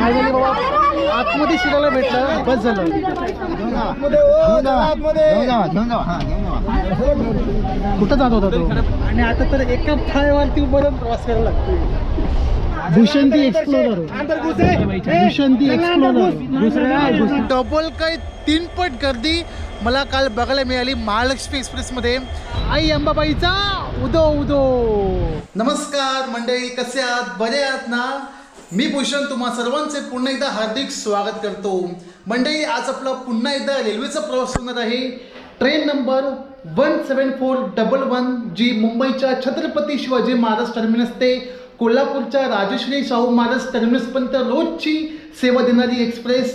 Finally बाबा आतमध्ये शिरायला भेटलं, बस झालं. कुठं जात होता तो? आणि आता तर एका पायावरती उभं प्रवास करायला लागतो. भूषंती एक्सप्लोरर, भूषंती एक्सप्लोरर. डबल काय 3 पट गर्दी मला काल बघायला मिळाली महालक्ष्मी एक्सप्रेसमध्ये. आई अंबाबाईचा उदो उदो. नमस्कार मंडळी, कसे आहात? बरे आहात ना? मी भूषण तुम्हा सर्वांचे पुन्हा एकदा हार्दिक स्वागत करतो. मंडळी, आज आपला पुन्हा एकदा रेल्वेचा प्रवास होणार आहे. ट्रेन नंबर 17411 जी मुंबईच्या छत्रपती शिवाजी महाराज टर्मिनस ते कोल्हापूरच्या राजश्री शाहू महाराज टर्मिनसपर्यंत रोजची सेवा देणारी एक्सप्रेस.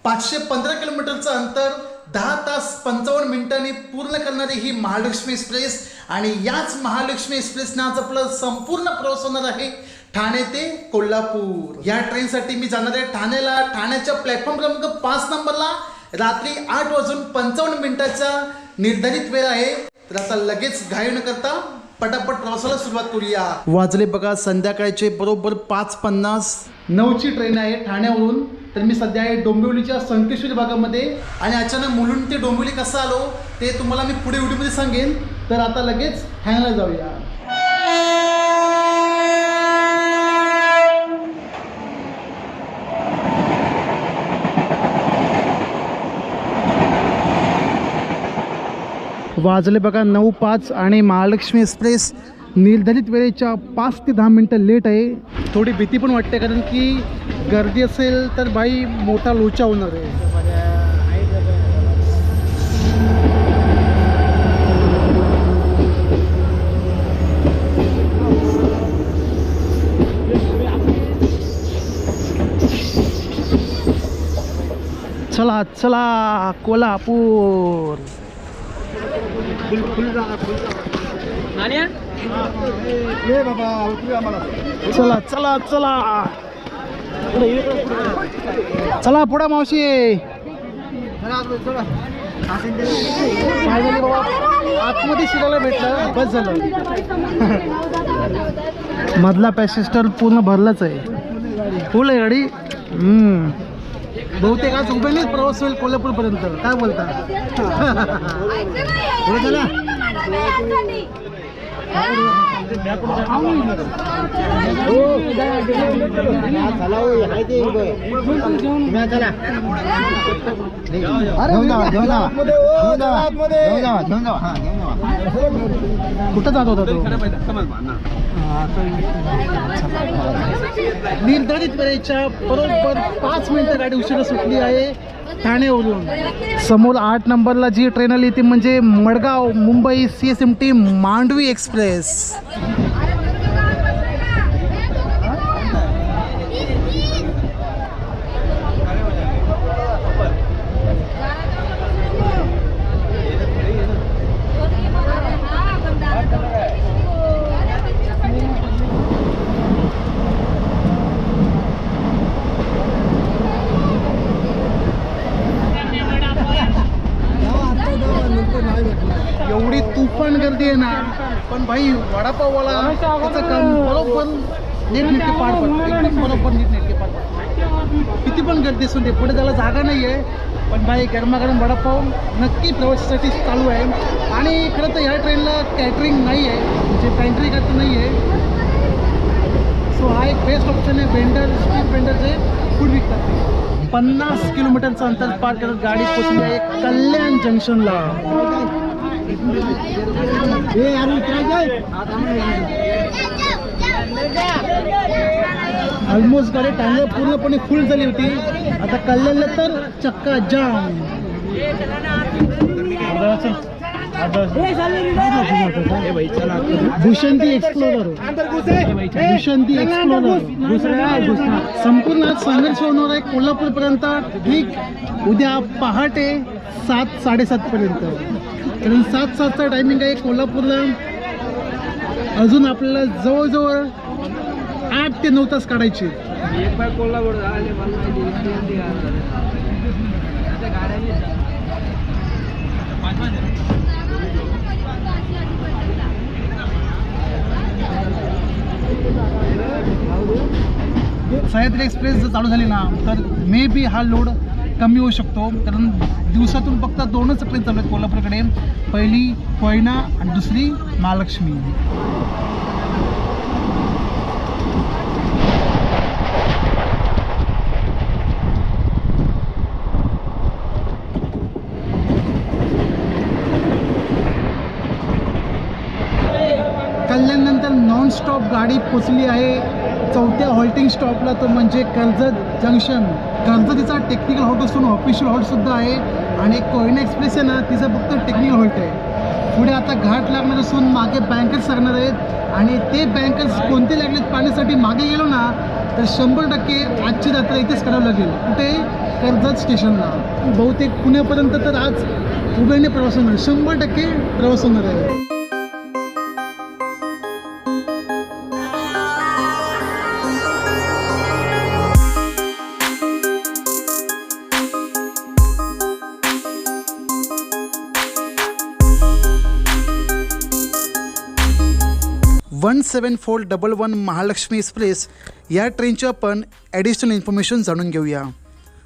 515 किलोमीटरचं अंतर 10 तास 55 मिनिटांनी पूर्ण करणारी ही महालक्ष्मी एक्सप्रेस. आणि याच महालक्ष्मी एक्सप्रेसने आज आपला संपूर्ण प्रवास होणार आहे ठाणे ते कोल्हापूर. या ट्रेनसाठी मी जाणार आहे ठाण्याला. ठाण्याच्या प्लॅटफॉर्म क्रमांक 5 नंबरला रात्री 8:55 निर्धारित वेळ आहे. तर आता लगेच घाई न करता पटापट प्रवासाला सुरुवात करूया. वाजले बघा संध्याकाळचे बरोबर 5:50. 9ची ट्रेन आहे ठाण्यावरून. तर मी सध्या आहे डोंबिवलीच्या संकेश्वरी भागामध्ये. आणि अचानक मुलुंड ते डोंबिवली कसं आलो ते तुम्हाला मी पुढे व्हिडिओमध्ये सांगेन. तर आता लगेच ठाण्याला जाऊया. वाजले बघा 9:05 आणि महालक्ष्मी एक्सप्रेस निर्धारित वेळेच्या 5 ते 10 मिनटं लेट आहे. थोडी भीती पण वाटते, कारण की गर्दी असेल तर बाई मोठा लोचा होणार आहे. चला चला कोल्हापूर. चला चला चला चला पुढे मावशी. फायनली बाबा आतमध्ये शिरायला भेटलं, बस झालं. मधला पॅसेंजर पूर्ण भरलाच आहे, फुल आहे गाडी. बहुतेक आज उभ्यानेच प्रवास होईल कोल्हापूरपर्यंत. काय बोलता? चला कुठं जात होता तो? निर्धारित वेळेच्या बरोबर 5 मिनिटं गाडी उशिरा सुटली आहे ठाण्यावरून. समोर 8 नंबरला जी ट्रेन आली ती म्हणजे मडगाव मुंबई CSMT मांडवी एक्सप्रेस. एवढी तुफान गर्दी आहे ना, पण भाई वडापाववाला त्याचं काम बरोबर नीटनेटके पार पडतो, एकदम बरोबर नीटनेटके पार पडतो. किती पण गर्दी असून ते पुढे त्याला जागा नाही आहे, पण भाई गरमागरम वडापाव नक्की प्रवासासाठी चालू आहे. आणि खरं तर ह्या ट्रेनला कॅटरिंग नाही आहे, म्हणजे पॅन्ट्री करता नाही आहे. सो हा एक बेस्ट ऑप्शन आहे. वेंडर, स्ट्रीट वेंडर जे फूड विकतात. 50 किलोमीटरचं अंतर पार करत गाडी पोचली आहे कल्याण जंक्शनला. ऑलमोस्ट गाडी ठाणे पूर्णपणे फुल झाली होती. आता कल्याणला तर चक्का जाम. भूषंती एक्सप्लोरर, भूषंती एक्सप्लोरर. संपूर्ण संघर्ष होणार आहे कोल्हापूरपर्यंत. ठीक उद्या पहाटे 7-7:30 पर्यंत. कारण 7:07चा टायमिंग आहे कोल्हापूरला. अजून आपल्याला जवळजवळ 8 ते 9 तास काढायचे. सह्याद्री एक्सप्रेस जर चालू झाली ना तर मे बी हा लोड कमी होऊ शकतो, कारण दिवसातून फक्त 2च ट्रेन चालू आहेत कोल्हापूरकडे. पहिली कोयना आणि दुसरी महालक्ष्मी. कल्याणनंतर नॉनस्टॉप गाडी पोचली आहे 4थ्या हॉल्टिंग स्टॉपला, तो म्हणजे कर्जत जंक्शन. कर्जतीचा टेक्निकल हॉल्ट असून ऑफिशियल हॉल्टसुद्धा आहे. आणि कोयना एक्सप्रेस आहे ना तिचा फक्त टेक्निकल हॉल्ट आहे. पुढे आता घाट लागणार असून मागे बँकर्स लागणार आहेत. आणि ते बँकर्स कोणते लागलेत पाण्यासाठी मागे गेलो ना तर 100% आजची रात्र इथेच करावं लागेल. कुठे? कर्जत स्टेशनला. बहुतेक पुण्यापर्यंत तर आज उभ्याने प्रवास होणार, 100% प्रवास होणार आहे. वन 7411 महालक्ष्मी एक्सप्रेस या ट्रेनची आपण ॲडिशनल इन्फॉर्मेशन जाणून घेऊया.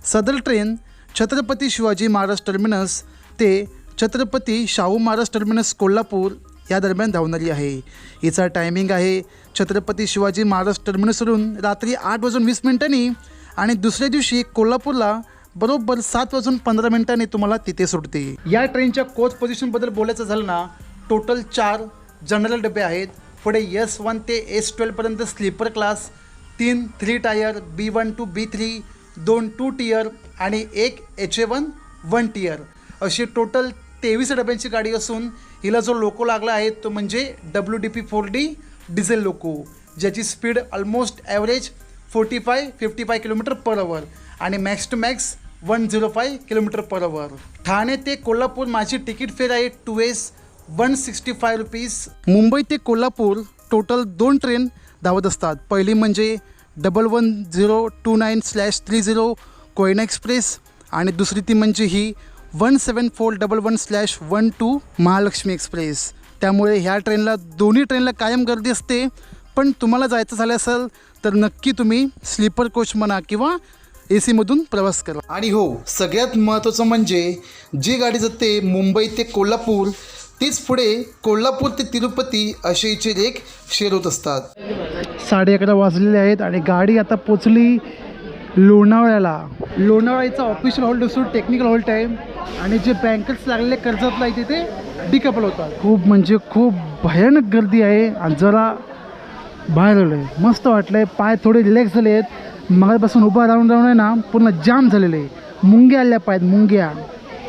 सदर ट्रेन छत्रपती शिवाजी महाराज टर्मिनस ते छत्रपती शाहू महाराज टर्मिनस कोल्हापूर या दरम्यान धावणारी आहे. हिचा टायमिंग आहे छत्रपती शिवाजी महाराज टर्मिनसवरून रात्री 8:20 आणि दुसऱ्या दिवशी कोल्हापूरला बरोबर 7:15 तुम्हाला तिथे सुटते. या ट्रेनच्या कोच पोझिशनबद्दल बोलायचं झालं ना, टोटल 4 जनरल डबे आहेत. पुढे S1 ते S12पर्यंत sleeper class, 3 3 tier, B1 to B3, 2 2 tier आणि 1 HA1 1 टियर अशी टोटल 23 डब्यांची गाडी असून हिला जो लोको लागला आहे तो म्हणजे WDP-4D डिझेल लोको, ज्याची स्पीड ऑलमोस्ट ॲव्हरेज 45-55 km/h आणि max to max 105 km/h. Thane ते कोल्हापूर माझी तिकीट फेअर आहे 2S 165 रुपीज. मुंबई ते कोल्हापूर टोटल 2 ट्रेन धावत असतात. पहिली म्हणजे 11029/30 कोयना एक्सप्रेस आणि दुसरी ती म्हणजे ही 17411/12 महालक्ष्मी एक्सप्रेस. त्यामुळे ह्या ट्रेनला दोन्ही ट्रेनला कायम गर्दी असते. पण तुम्हाला जायचं झालं असेल तर नक्की तुम्ही स्लीपर कोच म्हणा किंवा AC मधून प्रवास करा. आणि हो, सगळ्यात महत्त्वाचं म्हणजे जी गाडी जाते मुंबई ते कोल्हापूर तीच पुढे कोल्हापूर ते तिरुपती असे हिचे रेक शेअर होत असतात. 11:30 वाजलेले आहेत आणि गाडी आता पोचली लोणावळ्याला. लोणावळ्याचा ऑफिशियल हॉल्ट असून टेक्निकल हॉल्ट आहे. आणि जे बँकर्स लागलेले कर्जतला आहे तिथे डिकपल होतात. खूप म्हणजे खूप भयानक गर्दी आहे. आणि जरा बाहेर आलो आहे, मस्त वाटलं आहे. पाय थोडे रिलॅक्स झाले आहेत. मगापासून उभा राहून आहे ना पूर्ण जाम झालेले आहे. मुंग्या आल्या पाहिजेत, मुंग्या.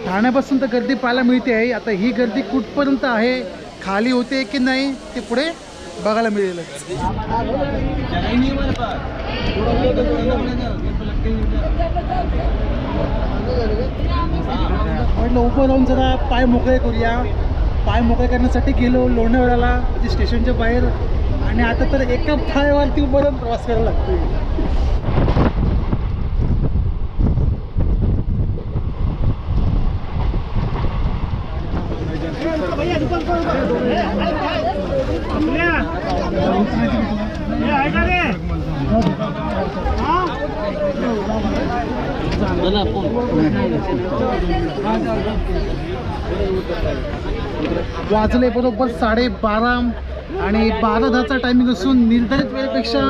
ठाण्यापासून तर गर्दी पाहायला मिळते आहे. आता ही गर्दी कुठपर्यंत आहे, खाली होते की नाही ते पुढे बघायला मिळेल. म्हटलं उभं राहून जरा पाय मोकळे करूया. पाय मोकळे करण्यासाठी गेलो लोणावळ्याला म्हणजे स्टेशनच्या बाहेर. आणि आता तर एका पायावरती उभं राहून प्रवास करायला लागतो. वाजले बरोबर 12:30 आणि 12:10चा टायमिंग असून निर्धारित वेळेपेक्षा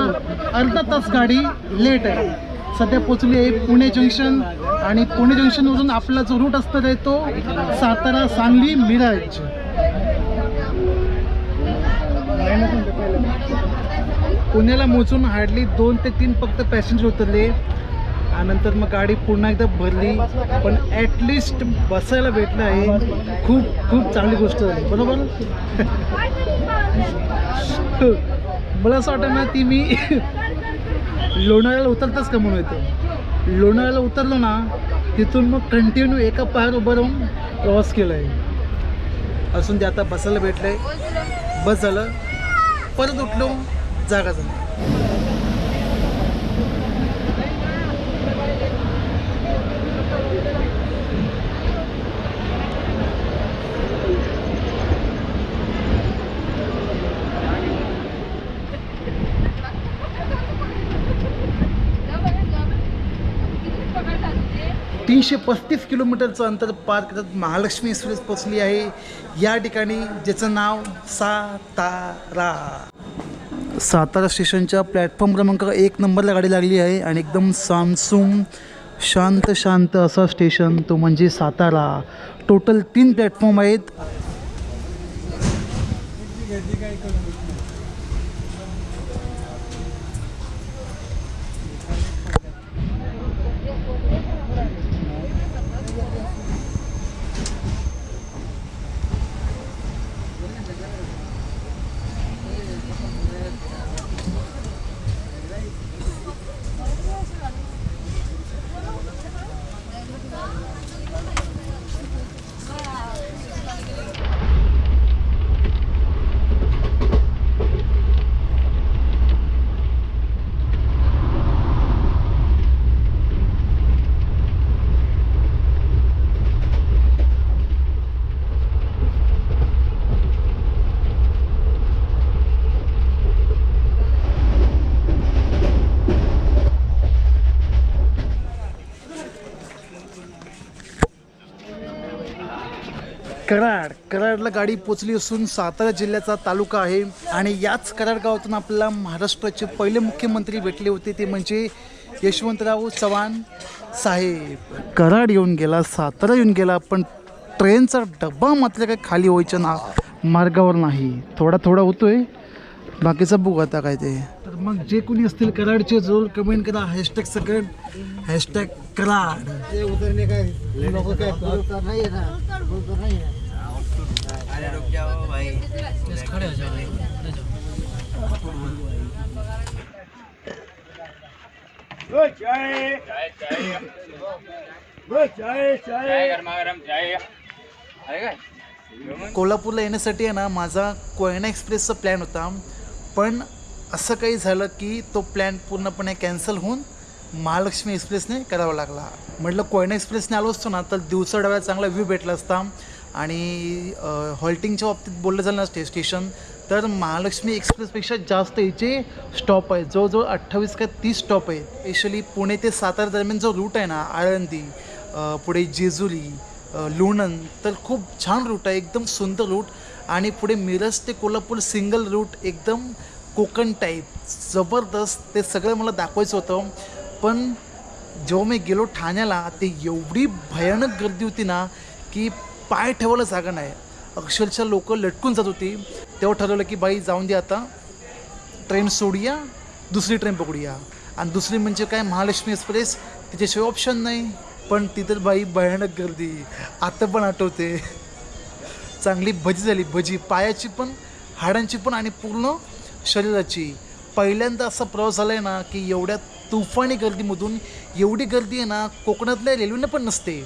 अर्धा तास गाडी लेट आहे. सध्या पोचली आहे पुणे जंक्शन. आणि पुणे जंक्शनवरून आपला जो रूट असणार आहे तो सातारा, सांगली, मिरज. पुण्याला मोजून हार्डली 2 ते 3 फक्त पॅसेंजर उतरले. नंतर मग गाडी पुन्हा एकदा भरली. पण ॲटलिस्ट बसायला भेटलं आहे. खूप खूप चांगली गोष्ट झाली, बरोबर. मला असं वाटतं ना ती मी लोणावळ्याला उतरताच का म्हणून येतो. लोणावळ्याला उतरलो ना तिथून मग कंटिन्यू एका पायावर उभं राहून प्रवास केला आहे. असून ते आता बसायला भेटलं आहे, बस झालं. परत उठलो, जागा झाली. 335 किलोमीटरचं अंतर पार करत महालक्ष्मी एक्सप्रेस पोचली आहे या ठिकाणी, ज्याचं नाव सातारा. सातारा स्टेशनच्या प्लॅटफॉर्म क्रमांक 1 नंबरला गाडी लागली आहे आणि एकदम सामसूम शांत शांत असा स्टेशन तो म्हणजे सातारा. टोटल 3 प्लॅटफॉर्म आहेत. कराडला गाडी पोचली असून सातारा जिल्ह्याचा तालुका आहे आणि याच कराड गावातून आपल्याला महाराष्ट्राचे पहिले मुख्यमंत्री भेटले होते, ते म्हणजे यशवंतराव चव्हाण साहेब. कराड येऊन गेला, सातारा येऊन गेला, पण ट्रेनचा डब्बा मात्र काही खाली व्हायच्या मार्गावर नाही. थोडा होतोय, बाकीचं बघू आता काय ते. तर मग जे कोणी असतील कराडचे जरूर कमेंट करा, हॅशटॅग सकट हॅशटॅग कराड. कोल्हापूरला येण्यासाठी आहे ना माझा कोयना एक्सप्रेसचा प्लॅन होता, पण असं काही झालं की तो प्लॅन पूर्णपणे कॅन्सल होऊन महालक्ष्मी एक्सप्रेसने करावा लागला. म्हटलं कोयना एक्सप्रेसने आलो असतो ना तर दिवसा डाव्या चांगला व्ह्यू भेटला असता. आणि हॉल्टिंगच्या बाबतीत बोललं झालं ना स्टेशन, तर महालक्ष्मी एक्सप्रेसपेक्षा जास्त याचे स्टॉप आहेत, जवळजवळ 28 का 30 स्टॉप आहेत. स्पेशली पुणे ते सातारा दरम्यान जो रूट आहे ना, आळंदी पुढे जेजुरी लोणंद, तर खूप छान रूट आहे, एकदम सुंदर रूट. आणि पुढे मिरज ते कोल्हापूर सिंगल रूट, एकदम कोकण टाईप जबरदस्त. ते सगळं मला दाखवायचं होतं, पण जेव्हा मी गेलो ठाण्याला ते एवढी भयानक गर्दी होती ना की पाय ठेवायला जागा नाही, अक्षरशः लोक लटकून जात होती. तेव्हा ठरवलं की बाई जाऊन दे, आता ट्रेन सोडूया, दुसरी ट्रेन पकडूया. आणि दुसरी म्हणजे काय, महालक्ष्मी एक्सप्रेस, तिच्याशिवाय ऑप्शन नाही. पण तिथं बाई भयानक गर्दी, आता पण आठवते. चांगली भजी झाली, भजी पायाची पण, हाडांची पण आणि पूर्ण शरीराची. पहिल्यांदा असा प्रवास झाला आहे ना की एवढ्या तुफानी गर्दीमधून, एवढी गर्दी आहे ना कोकणातल्या रेल्वेनं पण नसते.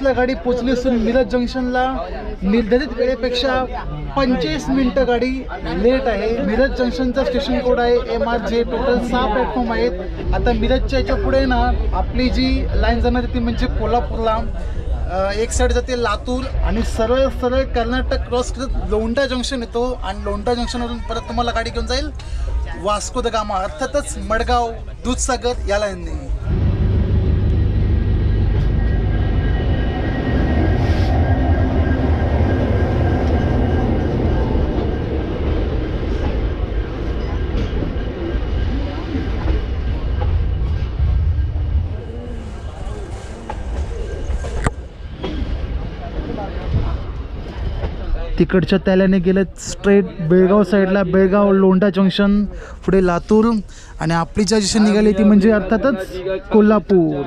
ला गाडी पोचली असून मिरज जंक्शनला निर्धारित वेळेपेक्षा 25 मिनिटं गाडी लेट आहे. मिरज जंक्शनचा स्टेशन कोड आहे MRJ. टोटल 6 प्लॅटफॉर्म आहेत. आता मिरजच्या याच्या पुढे ना आपली जी लाईन जाणार ती म्हणजे कोल्हापूरला, एक साईड जाते लातूर आणि सरळ कर्नाटक क्रॉस करत लोंढा जंक्शन येतो आणि लोंढा जंक्शनवरून परत तुम्हाला गाडी घेऊन जाईल वास्को द गामा, अर्थातच मडगाव दूधसागर या लाईनने. तिकडच्या त्याल्याने गेलं स्ट्रेट बेळगाव साईडला, बेळगाव लोंढा जंक्शन, पुढे लातूर आणि आपली ज्या दिशेने निघाली ती म्हणजे अर्थातच कोल्हापूर.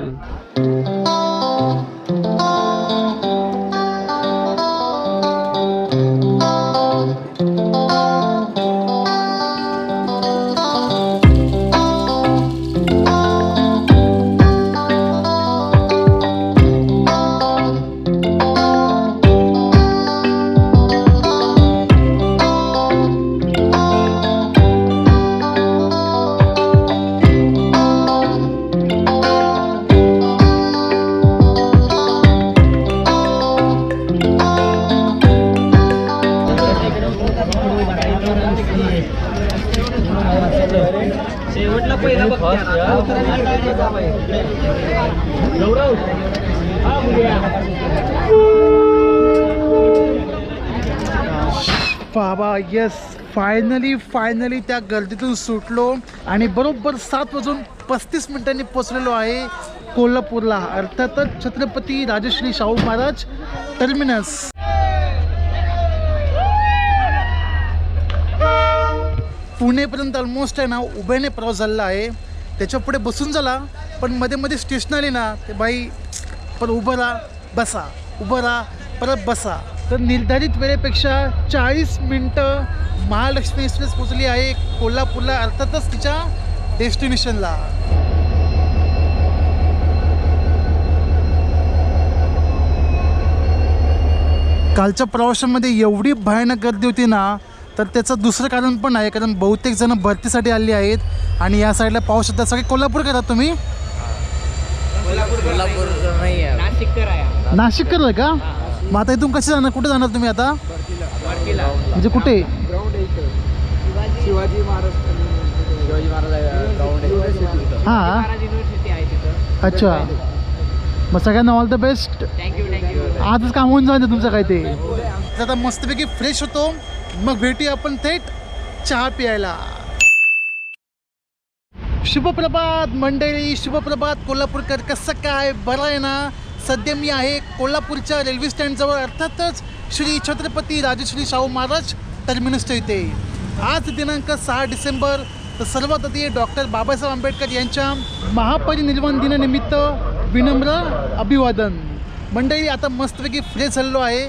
बाबा यस, फायनली त्या गर्दीतून सुटलो आणि बरोबर 7:35 पोचलेलो आहे कोल्हापूरला, अर्थातच छत्रपती राजश्री शाहू महाराज टर्मिनस. पुणेपर्यंत ऑलमोस्ट आहे ना उभ्याने प्रवास झालेला आहे. त्याच्या पुढे बसून झाला, पण मध्ये मध्ये स्टेशन आली ना ते बाई पण उभं राहा बसा, उभं राहा परत बसा. तर निर्धारित वेळेपेक्षा 40 मिनटं महालक्ष्मी एक्सप्रेस पोचली आहे कोल्हापूरला, अर्थातच तिच्या डेस्टिनेशनला. कालच्या प्रवासामध्ये एवढी भयानक गर्दी होती ना, तर त्याचं दुसरं कारण पण आहे, कारण बहुतेक जण भरतीसाठी आली आहेत आणि या साईडला पाहू शकता सगळे कोल्हापूर करतात. तुम्ही कोल्हापूर नाही आहे, नाशिककर आहे का? मग आता इथून कसे जाणार, कुठे जाणार तुम्ही आता? म्हणजे कुठे? शिवाजी महाराज हां, अच्छा. मग सगळ्यांना ऑल द बेस्ट. आजच काम होऊन जाईल तुमचं काय ते. आता मस्तपैकी फ्रेश होतो, मग भेटूया आपण थेट चहा प्यायला. शुभप्रभात मंडळी, शुभप्रभात कोल्हापूरकर. कसं काय, बरं आहे ना? सध्या मी आहे कोल्हापूरच्या रेल्वे स्टँडजवळ, अर्थातच श्री छत्रपती राजश्री शाहू महाराज टर्मिनसच्या इथे. आज दिनांक 6 डिसेंबर. तर सर्वात आधी डॉक्टर बाबासाहेब आंबेडकर यांच्या महापरिनिर्वाण दिनानिमित्त विनम्र अभिवादन. मंडळी आता मस्तपैकी फ्रेश झालेलो आहे,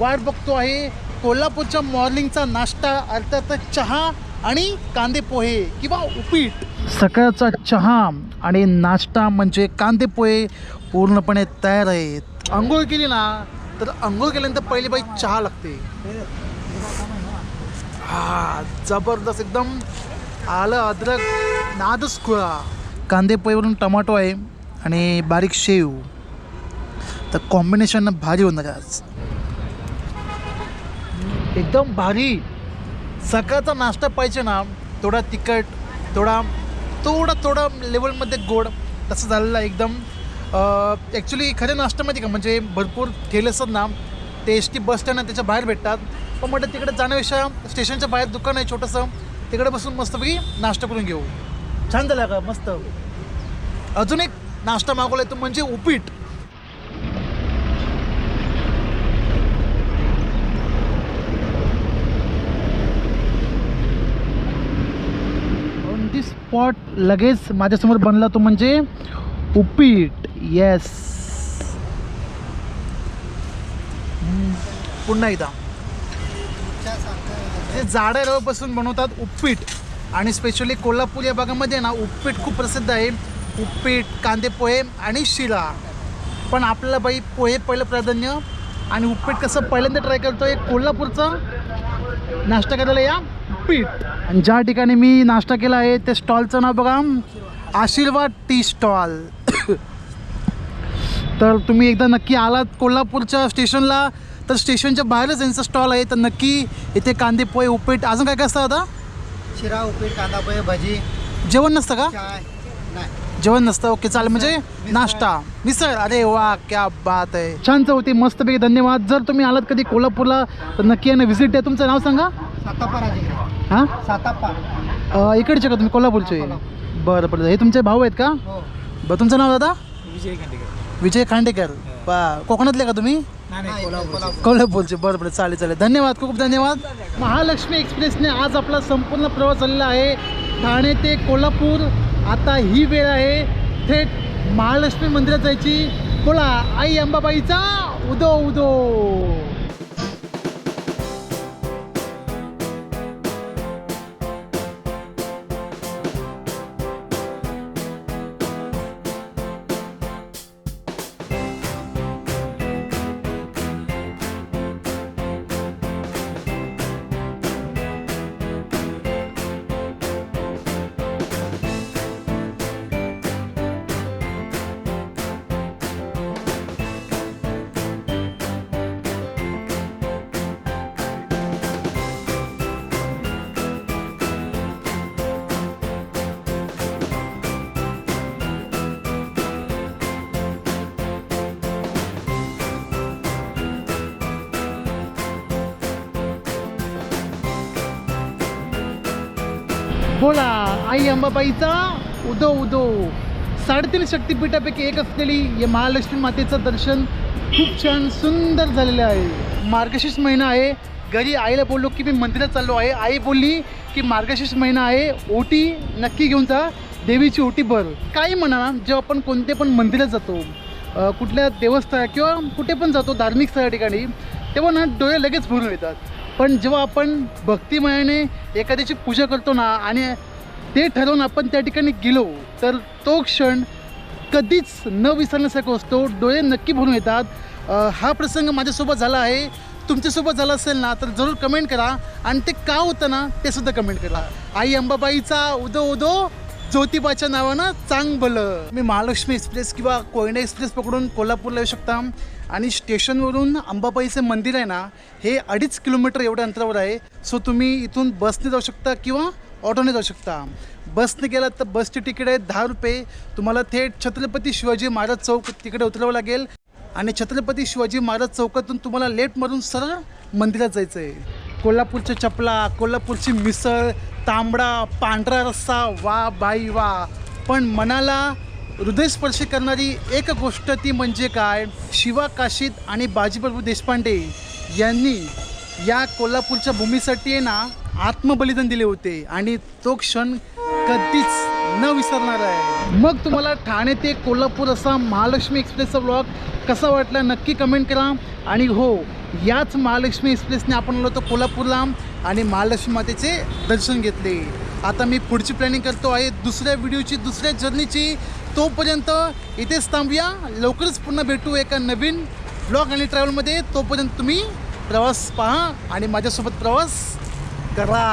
वाट बघतो आहे कोल्हापूरच्या मॉर्निंगचा नाश्ता, अर्थातच चहा आणि कांदे पोहे किंवा उपीट. सकाळचा चहा आणि नाश्ता म्हणजे कांदे पोहे पूर्णपणे तयार आहेत. आंघोळ केली ना, तर आंघोळ केल्यानंतर पहिली बाई चहा लागते. हा जबरदस्त एकदम, आलं अद्रक नादच खुळा. कांदे पोहेवरून टमाटो आहे आणि बारीक शेव, तर कॉम्बिनेशन भारी होणार आज, एकदम भारी. सकाळचा नाश्ता पाहिजे ना, थोडा तिखट, थोडा लेवलमध्ये गोड, तसं झालेलं आहे एकदम. ॲक्च्युली खऱ्या नाश्त्यामध्ये का म्हणजे भरपूर ठेले असतात ना, ते एस टी बस स्टँड त्याच्या बाहेर भेटतात. पण म्हटलं तिकडे जाण्यापेक्षा स्टेशनच्या बाहेर दुकान आहे छोटंसं, तिकडे बसून मस्तपैकी नाश्ता करून घेऊ. छान झाला का? मस्त. अजून एक नाश्ता मागवला तो म्हणजे उपीट. ऑन दी स्पॉट लगेच माझ्यासमोर बनला तो म्हणजे उपीट. येस, पुन्हा एकदा ते जाड्या रव्यापासून बनवतात उपीट, आणि स्पेशली कोल्हापूर या भागामध्ये ना उपीट खूप प्रसिद्ध आहे. उपीट, कांदे पोहे आणि शिरा. पण आपल्याला बाई पोहे पहिलं प्राधान्य, आणि उपीट कसं पहिल्यांदा ट्राय करतो आहे कोल्हापूरचा नाश्ता करायला या उपीट. आणि ज्या ठिकाणी मी नाश्ता केला आहे त्या स्टॉलचं नाव बघा, आशीर्वाद टी स्टॉल. तर तुम्ही एकदा नक्की आलात कोल्हापूरच्या स्टेशनला, तर स्टेशनच्या बाहेरच यांचा स्टॉल आहे. तर नक्की इथे कांदे पोहे, उपीट, अजून काय काय असतं आता? शिरा, उपीट, कांदा पोहे, भजी. जेवण नसतं का? नाही, जेवण नसतं. ओके चालेल, म्हणजे नाश्ता, मिसळ. अरे वा, क्या बात आहे. छान चवती, मस्तपैकी. धन्यवाद. जर तुम्ही आलात कधी कोल्हापूरला तर नक्की यांना व्हिजिट द्या. तुमचं नाव सांगा. साताप्पा. हां, साताप्पा. इकडचे का तुम्ही, कोल्हापूरचे? बरं बरं. हे तुमचे भाऊ आहेत का? हो. बरं, तुमचं नाव दादा? विजय खांडेकर. विजय खांडेकर. कोकणातले का तुम्ही? नाही कोल्हापूर. कोल्हापूरचे. बरं बरं, चालेल चालेल, धन्यवाद, खूप धन्यवाद. महालक्ष्मी एक्सप्रेसने आज आपला संपूर्ण प्रवास झालेला आहे ठाणे ते कोल्हापूर. आता ही वेळ आहे थेट महालक्ष्मी मंदिरात जायची. बोला आई अंबाबाईचा उदो उदो. बोला आई अंबाबाईचा उदो उदो. 3.5 शक्तिपीठापैकी एक असलेली या महालक्ष्मी मातेचं दर्शन खूप छान सुंदर झालेलं आहे. मार्गशीर्ष महिना आहे. घरी आईला बोललो की मी मंदिरात चाललो आहे. आई बोलली की मार्गशीर्ष महिना आहे, ओटी नक्की घेऊन जा, देवीची ओटी भर. काही म्हणा, जेव्हा आपण कोणते पण मंदिरात जातो, कुठल्या देवस्थळ किंवा कुठे पण जातो धार्मिक स्थळा ठिकाणी, तेव्हा ना डोळे लगेच भरून येतात. पण जेव्हा आपण भक्तिमयाने एखाद्याची पूजा करतो ना आणि ते ठरवून आपण त्या ठिकाणी गेलो, तर तो क्षण कधीच न विसरण्यासारखा असतो. डोळे नक्की भरून येतात. हा प्रसंग माझ्यासोबत झाला आहे. तुमच्यासोबत झाला असेल ना तर जरूर कमेंट करा, आणि ते का होतं ना ते सुद्धा कमेंट करा. आई अंबाबाईचा उदो उदो, ज्योतिबाच्या नावानं चांग भलं. मी महालक्ष्मी एक्सप्रेस किंवा कोयना एक्सप्रेस पकडून कोल्हापूरला येऊ शकता. आणि स्टेशनवरून अंबाबाईचं मंदिर आहे ना, हे 2.5 किलोमीटर एवढ्या अंतरावर आहे. सो तुम्ही इथून बसने जाऊ शकता किंवा ऑटोने जाऊ शकता. बसने गेलात तर बसची तिकीट आहे 10 रुपये. तुम्हाला थेट छत्रपती शिवाजी महाराज चौक तिकडे उतरावं लागेल, आणि छत्रपती शिवाजी महाराज चौकातून तुम्हाला लेफ्ट मारून सरळ मंदिरात जायचं आहे. कोल्हापूरच्या चपला, कोल्हापूरची मिसळ, तांबडा पांढरा रस्सा, वा बाई वा. पण मनाला हृदयस्पर्शी करणारी एक गोष्ट ती म्हणजे काय, शिवा काशीद आणि बाजीप्रभू देशपांडे यांनी या कोल्हापूरच्या भूमीसाठी आहे ना आत्मबलिदान दिले होते, आणि तो क्षण कधीच न विसरणार आहे. मग तुम्हाला ठाणे ते कोल्हापूर असा महालक्ष्मी एक्सप्रेसचा व्लॉग कसा वाटला नक्की कमेंट करा. आणि हो, याच महालक्ष्मी एक्सप्रेसने आपण आलो होतो कोल्हापूरला आणि महालक्ष्मी मातेचे दर्शन घेतले. आता मी पुढची प्लॅनिंग करतो आहे दुसऱ्या व्हिडिओची, दुसऱ्या जर्नीची. तोपर्यंत इथेच थांबूया. लवकरच पुन्हा भेटू एका नवीन व्लॉग आणि ट्रॅव्हलमध्ये. तोपर्यंत तुम्ही प्रवास पहा आणि माझ्यासोबत प्रवास करा.